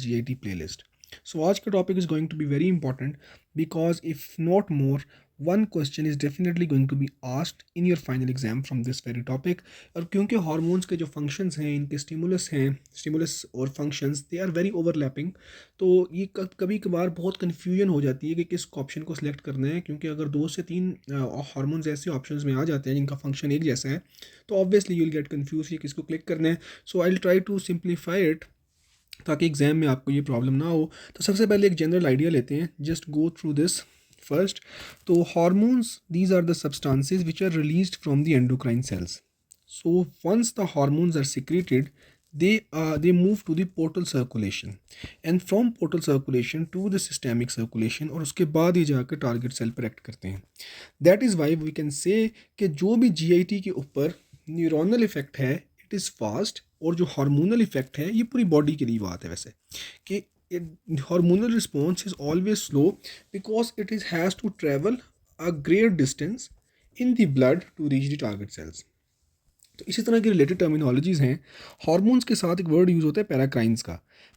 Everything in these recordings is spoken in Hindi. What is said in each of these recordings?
GIT playlist. So आज का topic is going to be very important because if not more, one question is definitely going to be asked in your final exam from this very topic. और क्योंकि हार्मोन्स के जो फंक्शंस हैं, इनके स्टिमुलस और functions they are very overlapping, तो ये कभी कभार बहुत कन्फ्यूजन हो जाती है कि किस ऑप्शन को सिलेक्ट करना है, क्योंकि अगर 2 से 3 हार्मोन्स ऐसे ऑप्शंस में आ जाते हैं जिनका फंक्शन एक जैसा है, तो obviously you will get confuse कि किसको क्लिक करना है. So I will try to simplify it ताकि एग्जाम में आपको ये प्रॉब्लम ना हो. तो सबसे पहले एक जनरल आइडिया लेते हैं, just go through this first. तो hormones, these are the substances which are released from the endocrine cells. So once the hormones are secreted, they move to the portal circulation and from portal circulation to the systemic circulation, और उसके बाद ही जाकर टारगेट सेल पर एक्ट करते हैं. That is why we can say कि जो भी GIT के ऊपर न्यूरोनल इफेक्ट है इट इज़ फास्ट, और जो हार्मोनल इफेक्ट है ये पूरी बॉडी के लिए बात है वैसे कि hormonal response is always slow because it is has to travel a great distance in the blood to reach the target cells. तो इसी तरह की रिलेटेड टर्मिनोलॉजीज़ हैं. हार्मोन्स के साथ एक वर्ड यूज़ होता है पैराक्राइंस का.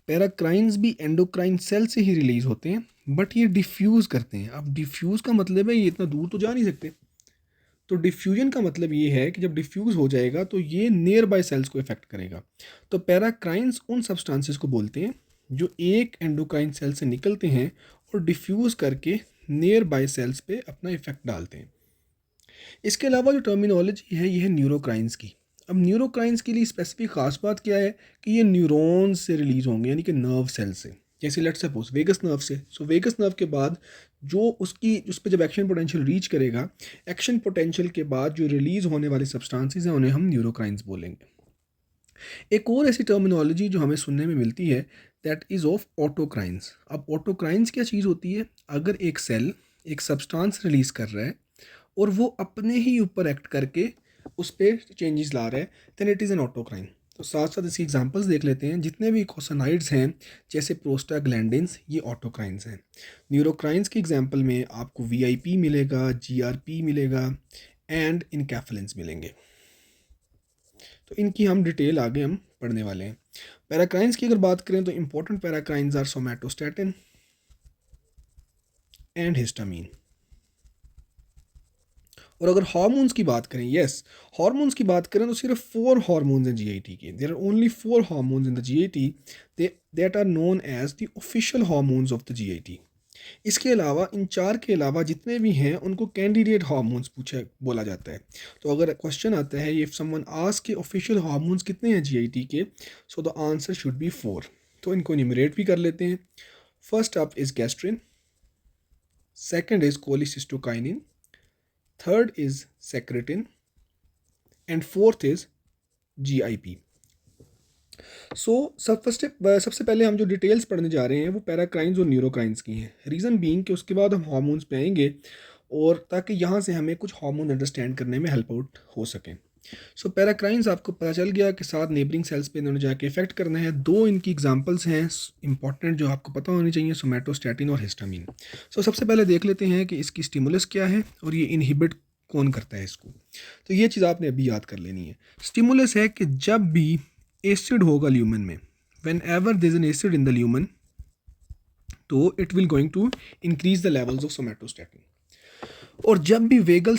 पैराक्राइंस भी एंडोक्राइन सेल से ही रिलीज़ होते हैं, बट ये डिफ्यूज़ करते हैं. अब डिफ्यूज़ का मतलब है ये इतना दूर तो जा नहीं सकते. तो डिफ्यूजन का मतलब ये है कि जब डिफ्यूज़ हो जाएगा तो ये नियर बाय सेल्स को इफेक्ट करेगा. तो पैराक्राइंस उन सब्सटेंसेस को बोलते हैं जो एक एंडोक्राइन सेल से निकलते हैं और डिफ्यूज़ करके नियर बाय सेल्स पे अपना इफेक्ट डालते हैं. इसके अलावा जो टर्मिनोलॉजी है ये है न्यूरोक्राइंस की. अब न्यूरोक्राइंस के लिए स्पेसिफिक खास बात क्या है कि ये न्यूरॉन्स से रिलीज़ होंगे, यानी कि नर्व सेल से. जैसे लेट्स सपोज वेगस नर्व से. सो वेगस नर्व के बाद जो उस पर जब एक्शन पोटेंशियल रीच करेगा, एक्शन पोटेंशियल के बाद जो रिलीज़ होने वाले सब्सटेंसेस हैं उन्हें हम न्यूरोक्राइंस बोलेंगे. एक और ऐसी टर्मिनोलॉजी जो हमें सुनने में मिलती है दैट इज़ ऑफ ऑटोक्राइंस. अब ऑटोक्राइंस क्या चीज़ होती है? अगर एक सेल एक सब्सटेंस रिलीज़ कर रहा है और वो अपने ही ऊपर एक्ट करके उस पर चेंजेस ला रहा है, then it is an autocrine. तो साथ साथ इसकी एग्जांपल्स देख लेते हैं. जितने भी कोसानाइड्स हैं जैसे प्रोस्टाग्लैंडिन्स, ये ऑटोक्राइंस हैं. न्यूरोक्राइंस की एग्जांपल में आपको VIP मिलेगा, GRP मिलेगा एंड इनकैफेलिन्स मिलेंगे. तो इनकी हम डिटेल आगे हम पढ़ने वाले हैं. पैराक्राइंस की अगर बात करें तो important paracrines are somatostatin and histamine. और अगर हार्मोन्स की बात करें, हार्मोन्स की बात करें तो सिर्फ 4 हार्मोन्स हैं GIT के. There are only 4 hormones in the GIT that are known as the official hormones of the GIT. इसके अलावा इन 4 के अलावा जितने भी हैं उनको कैंडिडेट हार्मोन्स बोला जाता है. तो अगर क्वेश्चन आता है इफ समवन आस्क के ऑफिशियल हार्मोन्स कितने हैं GIT के, so the answer should be 4. तो इनको न्यूमरेट भी कर लेते हैं. First up is gastrin, second is cholecystokinin, third is secretin and fourth is GIP. सबसे पहले हम जो डिटेल्स पढ़ने जा रहे हैं वो पैराक्राइंस और न्यूरोक्राइंस की हैं. रीज़न बीइंग कि उसके बाद हम हार्मोन्स पे आएंगे और ताकि यहाँ से हमें कुछ हार्मोन अंडरस्टैंड करने में हेल्प आउट हो सकें. सो पैराक्राइंस आपको पता चल गया कि साथ नेबरिंग सेल्स पे इन्होंने जाके इफेक्ट करना है. 2 इनकी एग्जांपल्स हैं इंपॉर्टेंट जो आपको पता होनी चाहिए, सोमैटोस्टैटिन और हिस्टामीन. सबसे पहले देख लेते हैं कि इसकी स्टिमुलस क्या है और ये इनहिबिट कौन करता है इसको. तो ये चीज़ आपने अभी याद कर लेनी है. स्टिमुलस है कि जब भी एसिड होगा ल्यूमन में, whenever there is an acid in the lumen, तो it will going to increase the levels of somatostatin. और जब भी वेगल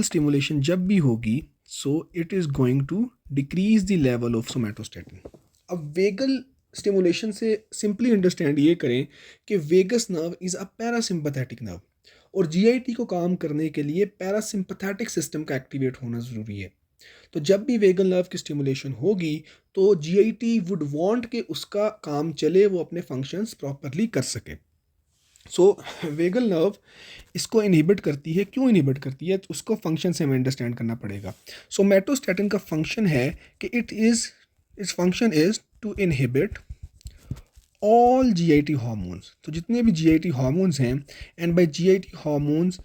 स्टिमुलेशन जब भी होगी, so it is going to decrease the level of somatostatin. अब वेगल स्टिमुलेशन से सिंपली अंडरस्टैंड ये करें कि vagus nerve is a parasympathetic nerve, और GIT को काम करने के लिए पैरासिम्पैथेटिक सिस्टम का एक्टिवेट होना ज़रूरी है. तो जब भी वेगल नर्व की स्टिमुलेशन होगी तो GIT वुड वांट कि उसका काम चले, वो अपने फंक्शंस प्रॉपरली कर सके. सो वेगल नर्व इसको इनहिबिट करती है. क्यों इनहिबिट करती है? उसको फंक्शन से हमें अंडरस्टैंड करना पड़ेगा. सोमैटोस्टैटिन का फंक्शन है कि it's function is to inhibit all GIT hormones. तो जितने भी GIT हार्मोन्स हैं, and by GIT hormones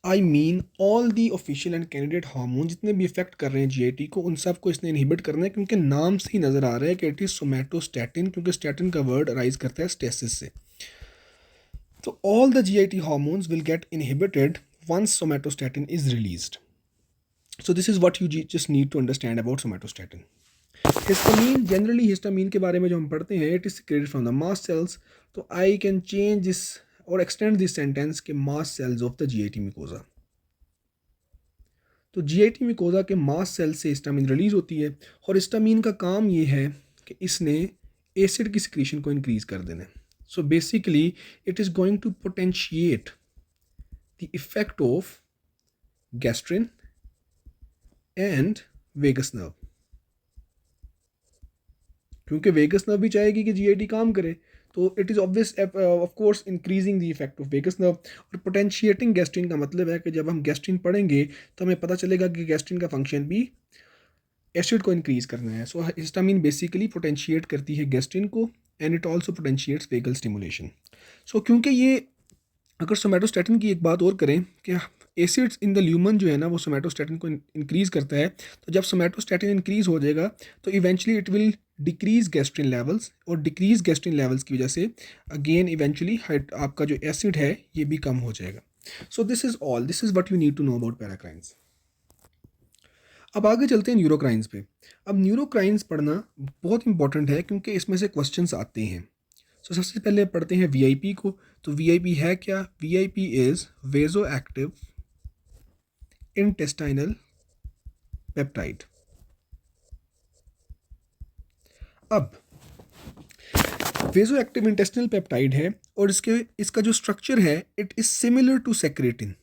I mean all the official and candidate hormone जितने भी इफेक्ट कर रहे हैं GIT को, उन सब को इसने इनहिबिट करना है. क्योंकि नाम से ही नज़र आ रहा है कि इट इज़ सोमैटोस्टैटिन, क्योंकि स्टैटिन का वर्ड राइज करता है स्टेसिस से. तो all the GIT hormones will get inhibited once somatostatin is released. So this is what you just need to understand about somatostatin. Histamine, generally histamine के बारे में जो हम पढ़ते हैं, it is secreted from the mast cells. तो आई कैन चेंज दिस और एक्सटेंड दिस सेंटेंस के mast cells of the GIT mucosa. तो जीआईटी मिकोजा के मास्ट सेल से हिस्टामीन रिलीज होती है और हिस्टामीन का काम ये है कि इसने एसिड की सिक्रीशन को इंक्रीज कर देना है। So basically it is going to potentiate the effect of gastrin and vagus nerve, क्योंकि वेगस नर्व भी चाहेगी कि जीआईटी काम करे। तो it is obvious of course increasing the effect of vagus nerve. और पोटेंशिएटिंग गैस्ट्रिन का मतलब है कि जब हम गैस्ट्रिन पढ़ेंगे तो हमें पता चलेगा कि गैस्ट्रिन का फंक्शन भी एसिड को इंक्रीज करना है। सो हिस्टामीन बेसिकली पोटेंशिएट करती है गैस्ट्रिन को and it also potentiates vagal stimulation. So क्योंकि ये, अगर सोमेटोस्टैटिन की एक बात और करें कि एसिड्स इन द ल्यूमन जो है ना वो सोमेटोस्टैटिन को इंक्रीज करता है। तो जब सोमेटोस्टैटिन इंक्रीज हो जाएगा तो eventually it will decrease gastrin levels, और डिक्रीज गैस्ट्रिन लेवल्स की वजह से अगेन इवेंचुअली आपका जो एसिड है ये भी कम हो जाएगा। So this is all, this is what you need to know about paracrines. अब आगे चलते हैं न्यूरोक्राइंस पे। अब न्यूरोक्राइंस पढ़ना बहुत इंपॉर्टेंट है क्योंकि इसमें से क्वेश्चंस आते हैं। सो सबसे पहले पढ़ते हैं वीआईपी को। तो वीआईपी है क्या? VIP is vasoactive intestinal peptide. अब वेजो एक्टिव इंटेस्टाइनल पेप्टाइड है और इसका जो स्ट्रक्चर है it is similar to secretin.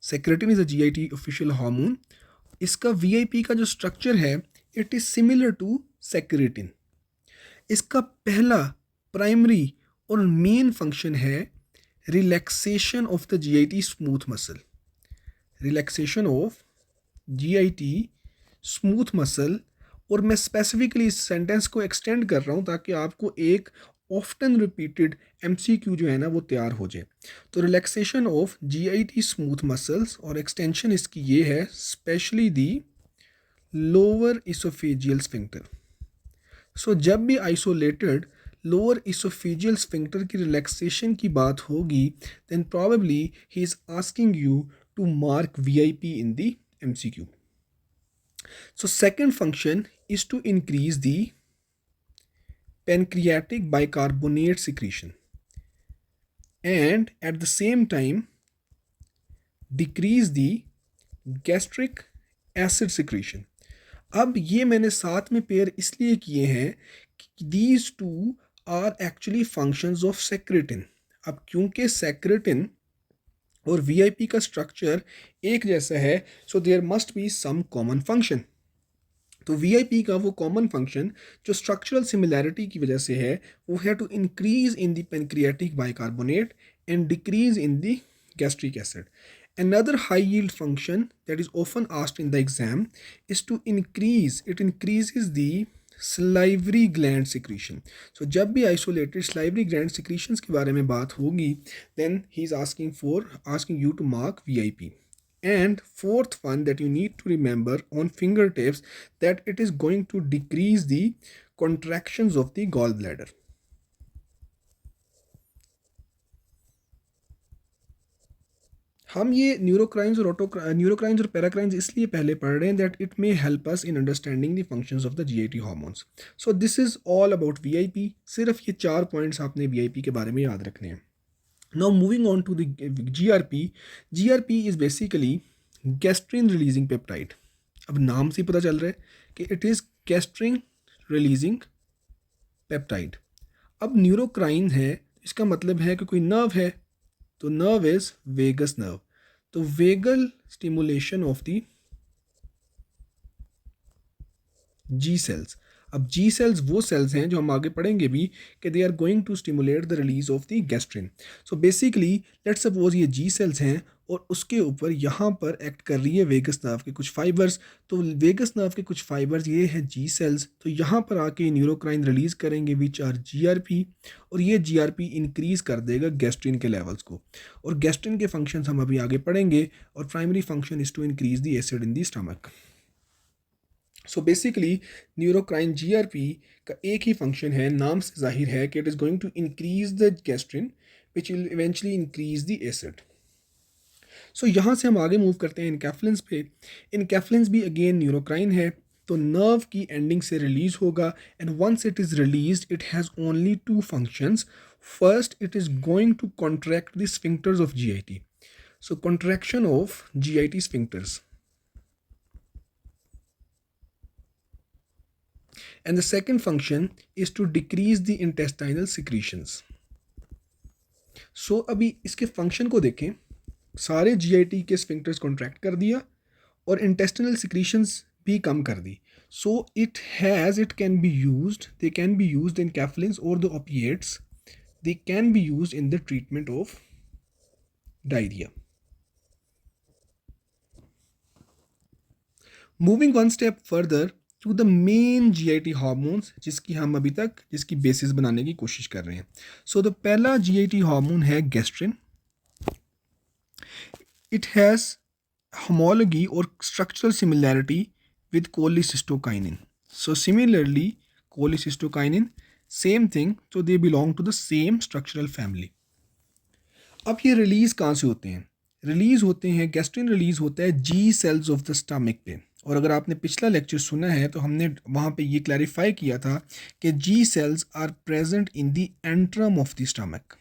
Secretin is a GIT official hormone. इसका वीआईपी का जो स्ट्रक्चर है it is similar to secretin. इसका पहला प्राइमरी और मेन फंक्शन है relaxation of the GIT smooth muscle. Relaxation of GIT smooth muscle. और मैं स्पेसिफिकली इस सेंटेंस को एक्सटेंड कर रहा हूँ ताकि आपको एक ऑफ्टन रिपीटेड एमसीक्यू जो है ना वो तैयार हो जाए। तो relaxation of GIT smooth muscles और एक्सटेंशन इसकी ये है specially the lower oesophageal sphincter. So जब भी आइसोलेटेड लोअर इसोफेजियल स्फिंक्टर की रिलैक्सेशन की बात होगी then probably he is asking you to mark VIP in the MCQ. So second function is to increase the pancreatic bicarbonate secretion and at the same time decrease the gastric acid secretion. अब ये मैंने साथ में पेयर इसलिए किए हैं कि these two are actually functions of secretin। अब क्योंकि secretin और वीआईपी का स्ट्रक्चर एक जैसा है so there must be some common function. तो वीआईपी का वो कॉमन फंक्शन जो स्ट्रक्चरल सिमिलैरिटी की वजह से है वो है to increase in the pancreatic bicarbonate and decrease in the gastric acid. Another high yield function that is often asked in the exam is to increases the salivary gland secretion. So जब भी isolated salivary gland secretions के बारे में बात होगी then he is asking you to mark VIP. And fourth one that you need to remember on fingertips that it is going to decrease the contractions of the gallbladder. हम ये न्यूरोक्राइंस और पैराक्राइंस इसलिए पहले पढ़ रहे हैं that it may help us in understanding the functions of the GIT hormones. So this is all about VIP. सिर्फ ये 4 पॉइंट्स आपने वीआईपी के बारे में याद रखने हैं। Now moving on to the GRP. GRP is basically gastrin releasing peptide. अब नाम से पता चल रहा है कि it is gastrin releasing peptide. अब न्यूरोक्राइन है इसका मतलब है कि कोई नर्व है, तो नर्व इज वेगस नर्व। तो vagal stimulation of the G cells. अब जी सेल्स वो सेल्स हैं जो हम आगे पढ़ेंगे भी कि they are going to stimulate the release of the gastrin. So basically let's suppose ये जी सेल्स हैं और उसके ऊपर यहाँ पर एक्ट कर रही है वेगस नर्व के कुछ फाइबर्स। तो वेगस नर्व के कुछ फाइबर्स ये हैं जी सेल्स, तो यहाँ पर आके न्यूरोक्राइन रिलीज करेंगे विच आर जीआरपी, और ये जीआरपी इंक्रीज कर देगा गैस्ट्रिन के लेवल्स को। और गैस्ट्रिन के फंक्शंस हम अभी आगे पढ़ेंगे और primary function is to increase the acid in the stomach. So basically neurocrine GRP का एक ही फंक्शन है, नाम से जाहिर है कि it is going to increase the gastrin which will eventually increase the acid. So यहाँ से हम आगे मूव करते हैं इनकैफ्लिन्स पे। इनकैफ्लिन्स भी अगेन न्यूरोक्राइन है तो नर्व की एंडिंग से रिलीज होगा and once it is released it has only two functions. First it is going to contract the sphincters of GIT. So contraction of GIT sphincters. And the second function is to decrease the intestinal secretions. So अभी इसके फंक्शन को देखें. सारे GIT के स्फिंक्टर्स कॉन्ट्रैक्ट कर दिया और इंटेस्टिनल सिक्रीशंस भी कम कर दी. So it can be used, they can be used in enkephalins or the opiates. They can be used in the treatment of diarrhea. Moving one step further to the main GIT hormones जिसकी हम अभी तक जिसकी बेसिस बनाने की कोशिश कर रहे हैं. So the पहला GIT हार्मोन है gastrin. It has homology or structural similarity with cholecystokinin. So similarly cholecystokinin same thing, so they belong to the same structural family. अब ये रिलीज कहाँ से होते हैं? रिलीज होते हैं, गैस्ट्रिन रिलीज होता है जी सेल्स ऑफ द स्टमक पे. और अगर आपने पिछला लेक्चर सुना है तो हमने वहाँ पे ये क्लैरिफाई किया था कि G cells are present in the antrum of the stomach.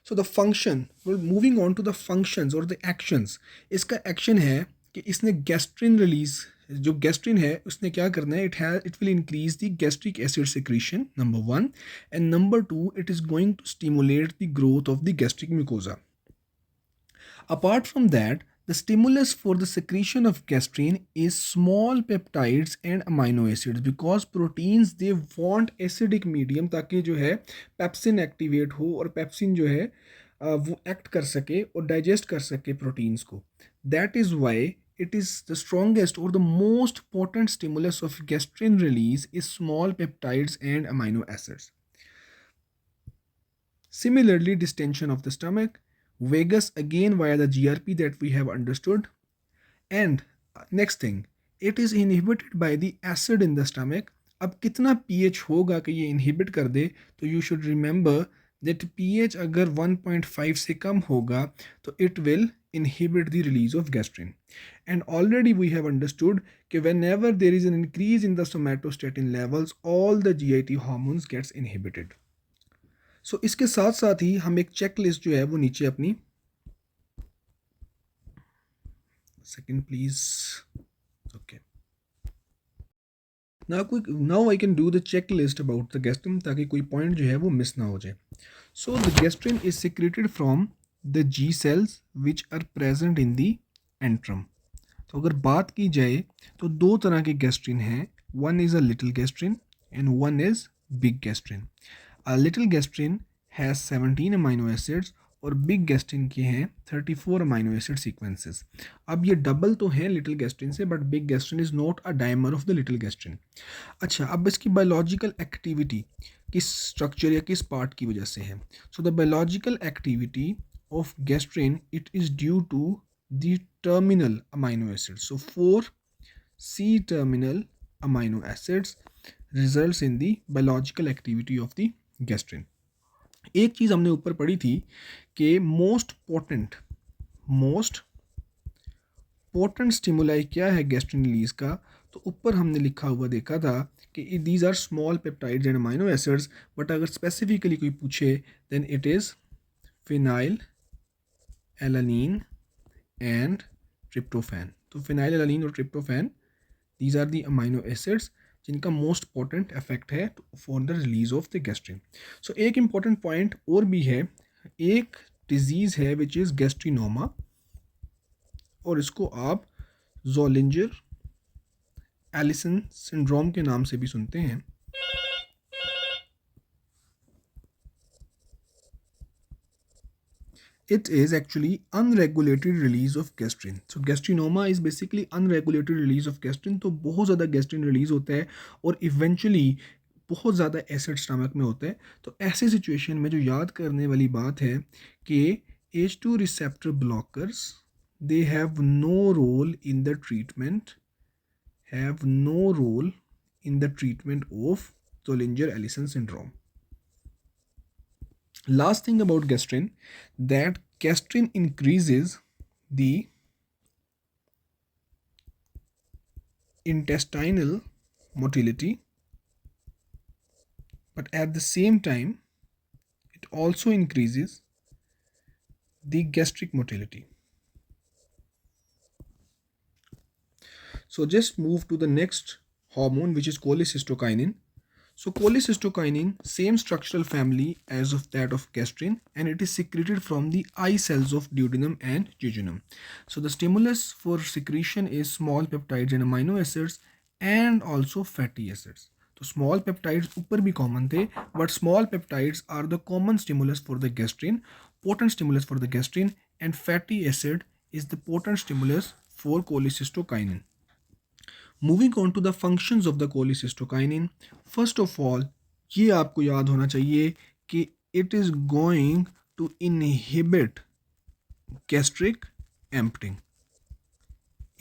So the function, moving on to the functions और द एक्शंस. इसका एक्शन है कि इसने गैस्ट्रिन रिलीज, जो गैस्ट्रिन है उसने क्या करना है, it will increase the gastric acid secretion, number 1, and number 2 it is going to stimulate the growth of the gastric mucosa. Apart from that, the stimulus for the secretion of gastrin is small peptides and amino acids, because proteins they want acidic medium ताकि जो है पेप्सिन एक्टिवेट हो और पेप्सिन जो है वो एक्ट कर सके और डाइजेस्ट कर सके प्रोटीन्स को. That is why it is the strongest or the most potent stimulus of gastrin release is small peptides and amino acids. Similarly, distension of the stomach, vagus again via the GRP that we have understood. And next thing, it is inhibited by the acid in the stomach. अब कितना pH होगा कि ये inhibit कर दे, तो you should remember that pH अगर 1.5 से कम होगा तो it will inhibit the release of gastrin. And already we have understood कि whenever there is an increase in the somatostatin levels, all the GIT hormones gets inhibited. सो इसके साथ साथ ही हम एक चेक लिस्ट जो है वो नीचे अपनी, second please, okay, now I can do the check list about the gastrin ताकि कोई पॉइंट जो है वो मिस ना हो जाए. So the gastrin is secreted from the G cells which are present in the antrum. तो अगर बात की जाए तो दो तरह के गैस्ट्रिन हैं, one is a little gastrin and one is big gastrin. Little gastrin has 17 amino acids और बिग गैस्ट्रिन के हैं 34 अमाइनो एसिड सीक्वेंसेस. अब ये डबल तो हैं लिटिल गैस्ट्रिन से, but big gastrin is not a dimer of the little gastrin. अच्छा, अब इसकी बायोलॉजिकल एक्टिविटी किस स्ट्रक्चर या किस पार्ट की वजह से है? So the biological activity of gastrin it is due to the terminal amino acids. So 4 C-terminal amino acids results in the biological activity of the gastrin. एक चीज़ हमने ऊपर पढ़ी थी कि मोस्ट पोटेंट स्टिमुलाई क्या है गैस्ट्रिन रिलीज का, तो ऊपर हमने लिखा हुआ देखा था कि these are small peptides and amino acids, but अगर स्पेसिफिकली कोई पूछे then it is phenylalanine and tryptophan. तो फिनाइल एलानीन और tryptophan these are the amino acids जिनका मोस्ट इंपॉर्टेंट इफेक्ट है for the release of the gastrin. So एक इम्पॉर्टेंट पॉइंट और भी है, एक डिजीज़ है विच इज़ गैस्ट्रिनोमा, और इसको आप ज़ोलिंजर एलिसन सिंड्रोम के नाम से भी सुनते हैं. It is actually unregulated release of gastrin. So gastrinoma is basically unregulated release of gastrin. तो बहुत ज़्यादा gastrin रिलीज होता है और इवेंचुअली बहुत ज़्यादा एसिड स्टमक में होता है. तो ऐसे सिचुएशन में जो याद करने वाली बात है कि H2 receptor blockers they have no role in the treatment of Zollinger-Ellison syndrome. Last thing about gastrin, that gastrin increases the intestinal motility, but at the same time, it also increases the gastric motility. So just move to the next hormone, which is cholecystokinin. So cholecystokinin, same structural family as of that of gastrin, and it is secreted from the eye cells of duodenum and jejunum. So the stimulus for secretion is small peptides and amino acids and also fatty acids. तो small peptides ऊपर भी common थे, but small peptides are the common stimulus for the gastrin, potent stimulus for the gastrin, and fatty acid is the potent stimulus for cholecystokinin. Moving on to the functions of the cholecystokinin. First of all ये आपको याद होना चाहिए कि it is going to inhibit gastric emptying,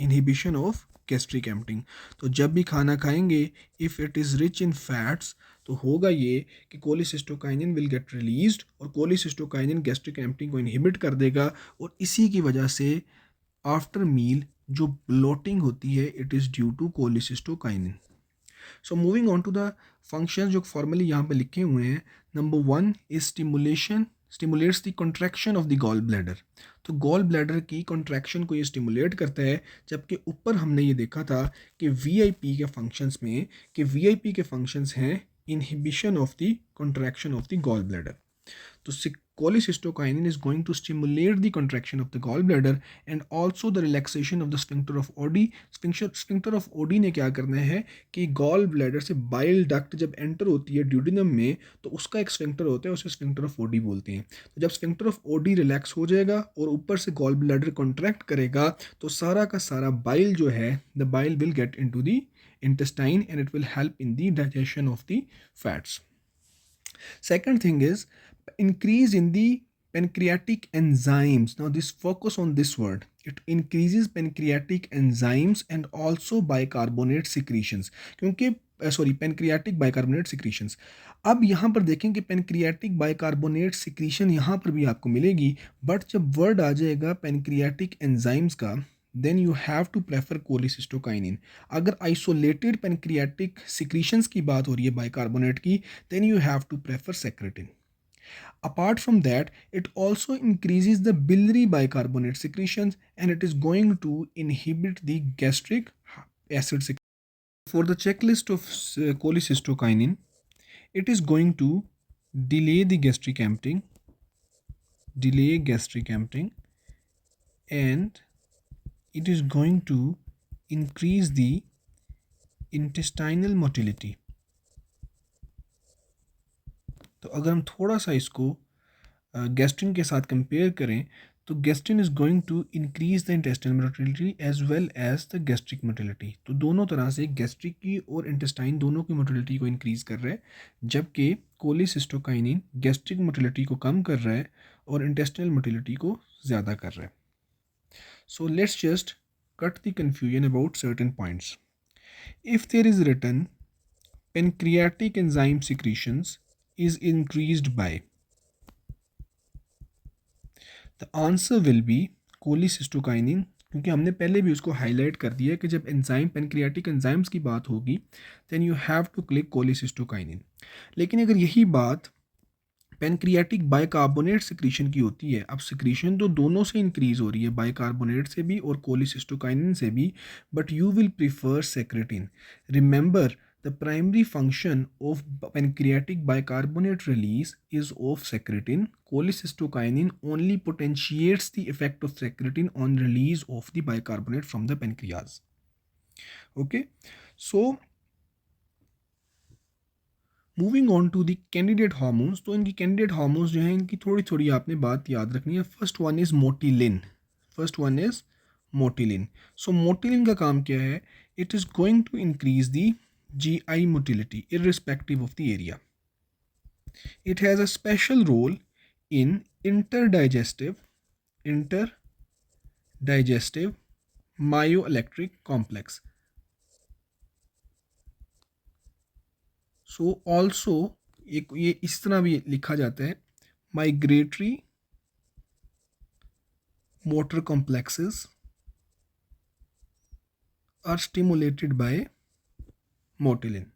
inhibition of gastric emptying. तो जब भी खाना खाएंगे, if it is rich in fats, तो होगा ये कि कोलिसिस्टोकाइनिन विल गेट रिलीज्ड और कोलिसिस्टोकाइनिन गैस्ट्रिक एम्प्टिंग को इनहिबिट कर देगा और इसी की वजह से आफ्टर मील जो ब्लोटिंग होती है, it is due to cholecystokinin. So moving on to the functions जो फॉर्मली यहाँ पे लिखे हुए हैं. Number 1 is stimulates the contraction of the gall bladder. तो गॉल ब्लैडर की कॉन्ट्रैक्शन को ये स्टिमुलेट करता है, जबकि ऊपर हमने ये देखा था कि वीआईपी के फंक्शंस में कि वीआईपी के फंक्शंस हैं inhibition of the contraction of the gall bladder. तो cholecystokinin is going to stimulate the contraction of the gallbladder and also the relaxation of the sphincter of Oddi. Sphincter of Oddi ने क्या करना है कि गॉल ब्लैडर से बाइल डक्ट जब एंटर होती है ड्यूडिनम में, तो उसका एक स्फिंक्टर होता है, उसे स्फिंक्टर ऑफ ओडी बोलते हैं. तो जब स्फिंक्टर ऑफ ओडी रिलैक्स हो जाएगा और ऊपर से गॉल ब्लैडर कॉन्ट्रैक्ट करेगा, तो सारा का सारा बाइल जो है, the bile will get into the intestine and it will help in the digestion of the fats. Second thing is increase in the pancreatic enzymes. Now this focus on this word. It increases pancreatic enzymes and also bicarbonate secretions. क्योंकि pancreatic bicarbonate secretions. अब यहाँ पर देखें कि pancreatic bicarbonate secretion यहाँ पर भी आपको मिलेगी, बट जब वर्ड आ जाएगा pancreatic enzymes का, then you have to prefer cholecystokinin. अगर isolated pancreatic secretions की बात हो रही है bicarbonate की, then you have to prefer secretin. Apart from that, it also increases the biliary bicarbonate secretions and it is going to inhibit the gastric acid secretion. For the checklist of cholecystokinin, it is going to delay the gastric emptying, and it is going to increase the intestinal motility. तो अगर हम थोड़ा सा इसको गैस्ट्रिन के साथ कंपेयर करें, तो gastrin is going to increase the intestinal motility as well as the gastric motility. तो दोनों तरह से गैस्ट्रिक की और इंटेस्टाइन दोनों की मोटिलिटी को इंक्रीज कर रहा है, जबकि कोलिसिस्टोकाइनिन गैस्ट्रिक मोटिलिटी को कम कर रहा है और इंटेस्टाइनल मोटिलिटी को ज़्यादा कर रहा है. So let's just cut the confusion about certain points. If there is written pancreatic enzyme secretions is increased by, the answer will be cholecystokinin, क्योंकि हमने पहले भी उसको हाईलाइट कर दिया कि जब एंजाइम पेनक्रियाटिक एंजाइम्स की बात होगी then you have to click cholecystokinin. लेकिन अगर यही बात पेनक्रियाटिक बाइकार्बोनेट सिक्रीशन की होती है, अब सिक्रीशन तो दोनों से इंक्रीज हो रही है, बाइकार्बोनेट से भी और कोलिसिस्टोकाइनिन से भी, but you will prefer secretin. Remember the primary function of pancreatic bicarbonate release is of secretin. Cholecystokinin only potentiates the effect of secretin on release of the bicarbonate from the pancreas. Okay, so moving on to the candidate hormones. तो इनकी कैंडिडेट हार्मोन्स जो हैं, इनकी थोड़ी थोड़ी आपने बात याद रखनी है. First one is motilin. So motilin का काम क्या है? It is going to increase the GI motility irrespective of the area. It has a special role in interdigestive myoelectric complex. So also एक ये इस तरह भी लिखा जाता है, migratory motor complexes are stimulated by motilin.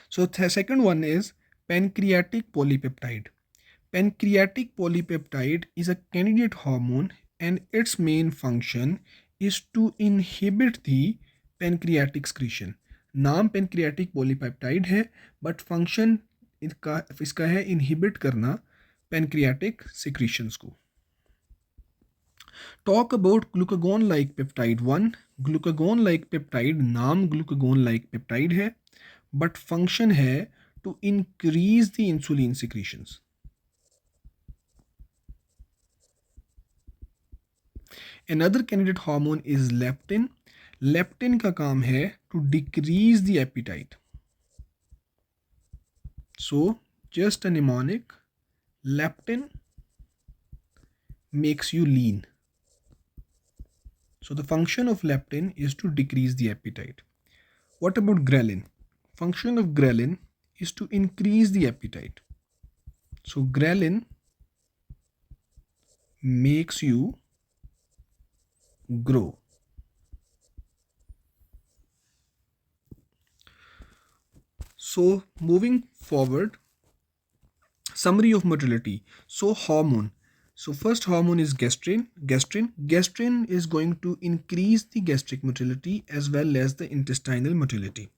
So the second one is pancreatic polypeptide. Pancreatic polypeptide is a candidate hormone and its main function is to inhibit the pancreatic secretion. नाम pancreatic polypeptide है बट फंक्शन इसका है इनहिबिट करना pancreatic secretions को. Talk about glucagon like peptide 1. Glucagon like peptide नाम glucagon like peptide है बट फंक्शन है to increase the insulin secretions. Another candidate hormone is leptin. Leptin का काम है to decrease the appetite. So just a mnemonic, leptin makes you lean. So the function of leptin is to decrease the appetite. What about ghrelin? Function of ghrelin is to increase the appetite. So ghrelin makes you grow. So moving forward, summary of motility. So hormone. So first hormone is gastrin. Gastrin is going to increase the gastric motility as well as the intestinal motility.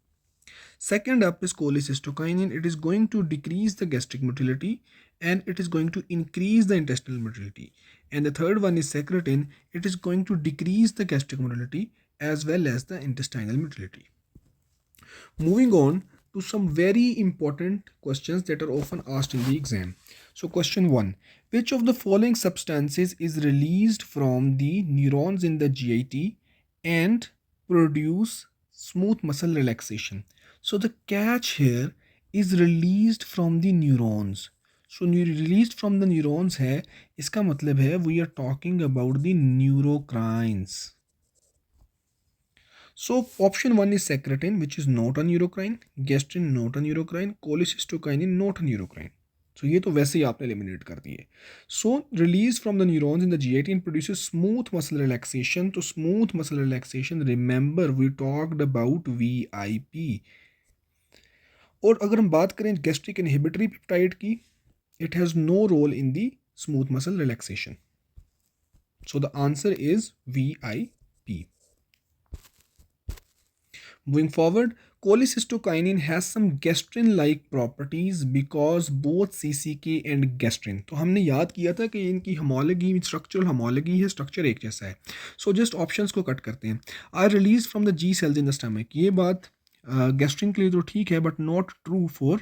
Second up is cholecystokinin. It is going to decrease the gastric motility and it is going to increase the intestinal motility. And the third one is secretin. It is going to decrease the gastric motility as well as the intestinal motility. Moving on to some very important questions that are often asked in the exam. So question 1. Which of the following substances is released from the neurons in the GIT and produce smooth muscle relaxation? So the catch here is released from the neurons. So released from the neurons है, इसका मतलब है we are talking about the neurocrines. So option 1 is secretin, which is not a neurocrine, gastrin not a neurocrine, cholecystokinin not a neurocrine. So ये तो वैसे ही आपने eliminate कर दिए. So release from the neurons in the GIT and produces smooth muscle relaxation. तो smooth muscle relaxation, remember we talked about VIP. और अगर हम बात करें gastric inhibitory peptide की, it has no role in the smooth muscle relaxation. So the answer is VIP. Moving forward, cholecystokinin has some gastrin-like properties because both CCK and gastrin. तो हमने याद किया था कि इनकी homology, structural homology है, structure एक जैसा है. So just options को cut करते हैं. Are released from the G cells in the stomach. ये बात gastrin के लिए तो ठीक है, but not true for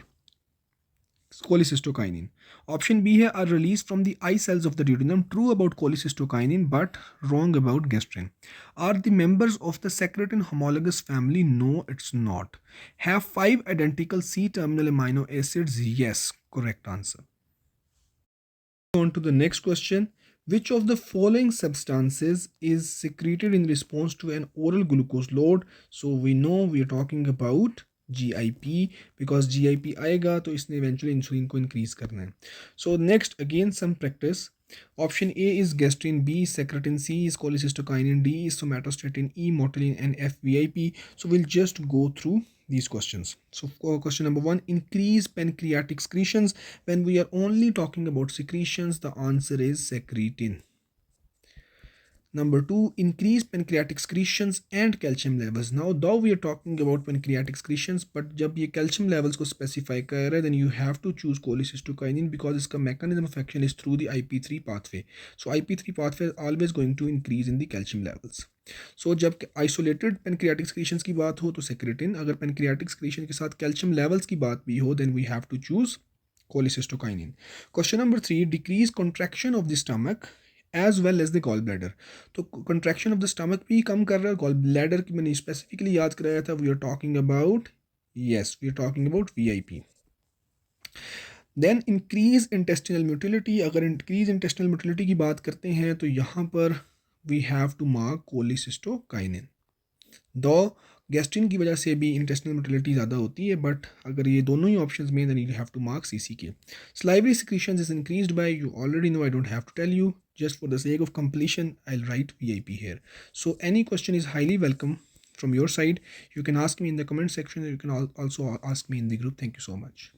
cholecystokinin. Option B है are released from the eye cells of the duodenum. True about cholecystokinin but wrong about gastrin. Are the members of the secretin homologous family? No, it's not. Have 5 identical C-terminal amino acids? Yes, correct answer. On to the next question. Which of the following substances is secreted in response to an oral glucose load? So we know we are talking about GIP because GIP आएगा तो इसने eventually insulin को increase करना है. So next again some practice. Option A is gastrin, B secretin, C is cholecystokinin, D is somatostatin, E motilin and F VIP. So we'll just go through these questions. So question number 1, increase pancreatic secretions. When we are only talking about secretions, the answer is secretin. Number 2, increase pancreatic secretions and calcium levels. Now though we are talking about pancreatic secretions, but जब ये calcium levels को specify कर रहा है, then you have to choose cholecystokinin because इसका mechanism of action is through the IP3 pathway. So IP3 pathway is always going to increase in the calcium levels. So जब isolated pancreatic secretions की बात हो तो secretin, अगर pancreatic secretion के साथ calcium levels की बात भी हो, then we have to choose cholecystokinin. Question number 3, decrease contraction of the stomach as well as the gallbladder. तो contraction of the stomach भी कम कर रहा है, gallbladder की मैंने specifically याद कराया था. We are talking about, yes, we are talking about VIP. Then increase intestinal motility. अगर increase intestinal motility की बात करते हैं तो यहाँ पर we have to mark cholecystokinin. दो गैस्ट्रिन की वजह से भी इंटेस्टिनल मोटिलिटी ज़्यादा होती है, बट अगर ये दोनों ही ऑप्शंस में then you have to mark CCK. Salivary secretions is increased by, you already know, I don't have to tell you. Just for the sake of completion, I'll write VIP here. So any question is highly welcome from your side, you can ask me in the comment section. You can also ask me in the group. Thank you so much.